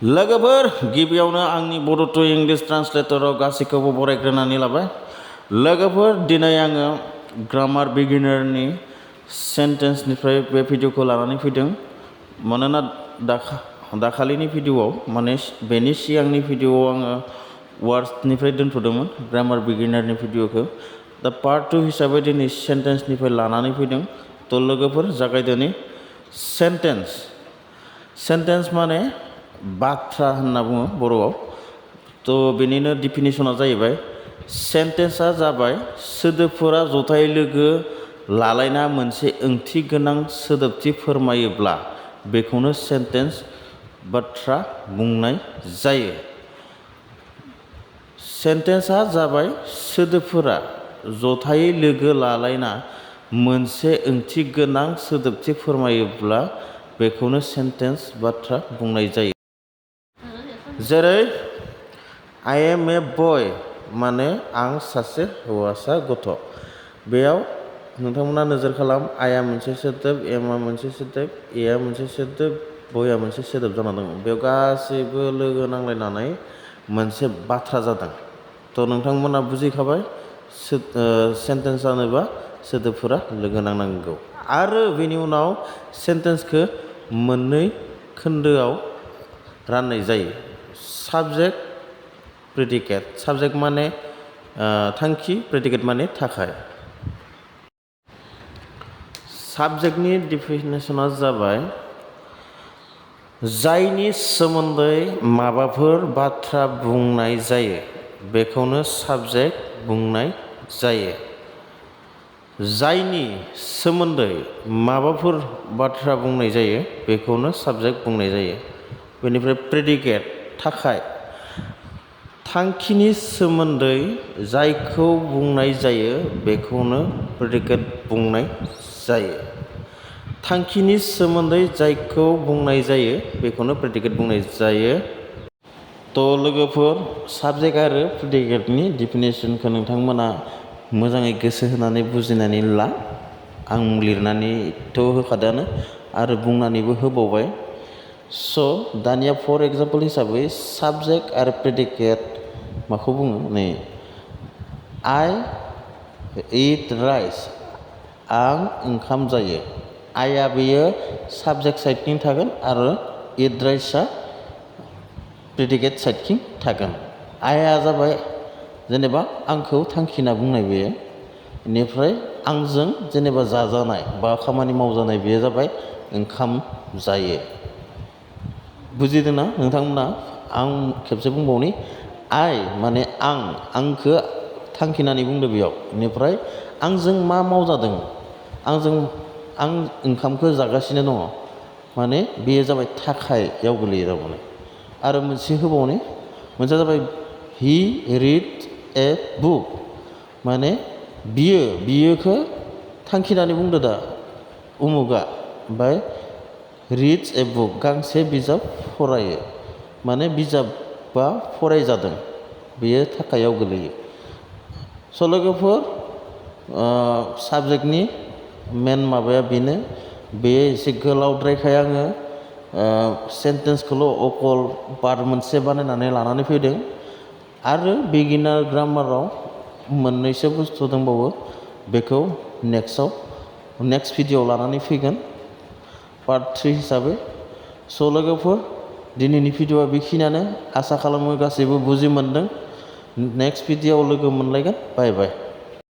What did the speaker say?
लोगोफोर गिबियावनो आंनि बर' टु इंलिश ट्रान्सलेटराव गासैखौबो बरायग्रोनानै लाबाय। लोगोफोर दिनै आङो ग्रामार बिगिनारनि सेन्टेन्सनिफ्राय बे भिडिअखौ लानानै फैदों। मानोना दाखालिनि भिडिअआव माने बेनि सिगांनि भिडिअआव आङो वार्ड्सनिफ्राय दोनथ'दोंमोन ग्रामार बिगिनारनि भिडिअखौ। दा पार्ट 2 हिसाबै दिनै सेन्टेन्सनिफ्राय लानानै फैदों। थ' लोगोफोर जागायदोनि। सेन्टेन्स माने बाथ्रा होनना बुङो बर'आव। थ' बेनिनो डिफिनिसना जाहैबाय सेन्टेन्सआ जाबाय सोदोबफोरा जथाय लोगो लालायना मोनसे ओंथि गोनां सोदोबथि फोरमायोब्ला बेखौनो सेन्टेन्स बाथ्रा बुंनाय जायो। सेन्टेन्सआ जाबाय सोदोबफोरा जथायै लोगो लालायना मोनसे ओंथि गोनां सोदोबथि फोरमायोब्ला बेखौनो सेन्टेन्स बाथ्रा बुंनाय जायो। जेरै आइ एम ए बय माने आं सासे हौवासा गथ'। बेयाव नोंथांमोना नोजोर खालाम, आइआ मोनसे सोदोब, एमआ मोनसे सोदोब, एआ मोनसे सोदोब, बयआ मोनसे सोदोब जाना दङ। बेयाव गासैबो लोगो नांलायनानै मोनसे बाथ्रा जादों। थ' नोंथांमोना बुजिखाबाय सेन्टेन्स जानोबा सोदोबफोरा लोगो नांनांगौ। आरो बेनि उनाव सेन्टेन्सखौ मोननै खोन्दोआव राननाय जायो। Subject, predicate. साबजेक्ट माने थांखि, प्रेडिकेट माने थाखाय। साबजेक्टनि डिफिनेसना जाबाय जायनि सोमोन्दै माबाफोर बाथ्रा बुंनाय जायो बेखौनो साबजेक्ट बुंनाय जायो। जायनि सोमोन्दै माबाफोर बाथ्रा बुंनाय जायो बेखौनो साबजेक्ट बुंनाय जायो। बेनिफ्राय प्रेडिकेट, थाखाय। थांखिनि सोमोन्दै जायखौ बुंनाय जायो बेखौनो प्रेडिकेट बुंनाय जायो। थांखिनि सोमोन्दै जायखौ बुंनाय जायो बेखौनो प्रेडिकेट बुंनाय जायो। थ' लोगोफोर साबजेक्ट आरो प्रेडिकेटनि डिफिनेसनखौ नोंथांमोना मोजाङै गोसो होनानै बुजिनानै ला। आं लिरनानैथ' होखादोंआनो आरो बुंनानैबो होबावबाय। स' दानिया फर एग्जाम्पल हिसाबै साबजेक्ट आरो प्रेडिकेट माखौ बुङो? नै आइ इट राइस, आं ओंखाम जायो। आइआ बेयो साबजेक्ट साइडथिं थागोन आरो इट राइसआ प्रेडिकेट साइडथिं थागोन। आइआ जाबाय जेनेबा आंखौ थांखिना बुंनाय बेयो। बेनिफ्राय आंजों जेनेबा जाजानाय बा खामानि मावजानाय बेयो जाबाय ओंखाम जायो। बुजिदोंना नोंथांमोना? आं खेबसे बुंबावनि, आइ माने आंखौ थांखिनानै बुंदो बेयाव। बेनिफ्राय आंजों मा मावजादों, आं ओंखामखौ जागासिनो दङ, माने बेयो जाबाय थाखायाव गोलैयो थारमाने। आरो मोनसे होबावनि, मोनसेया जाबाय हि रिड ए बुक, माने बियोखौ थांखिनानै बुंदो दा उमुगा। ओमफ्राय रिड्स ए बुक, गांसे बिजाब फरायो, माने बिजाबा फरायजादों, बेयो थाखायाव गोलैयो। स' लोगोफोर साबजेक्टनि मेन माबाया बेनो। बेयो एसे गोलावद्रायखाय आङो सेन्टेन्सखौल' अकल पार्ट मोनसे बानायनानै लानानै फैदों। आरो बिगिनार ग्रामाराव मोननैसो बुस्थु दंबावो, बेखौ नेक्स्ट भिडिअआव लानानै फैगोन पार्ट 3 हिसाबै। स' लोगोफोर दिनैनि भिडिअआ बेखिनियानो। आसा खालामो गासैबो बुजि मोनदों। नेक्स्ट भिडिअआव लोगो मोनलायगोन। बाय बाय।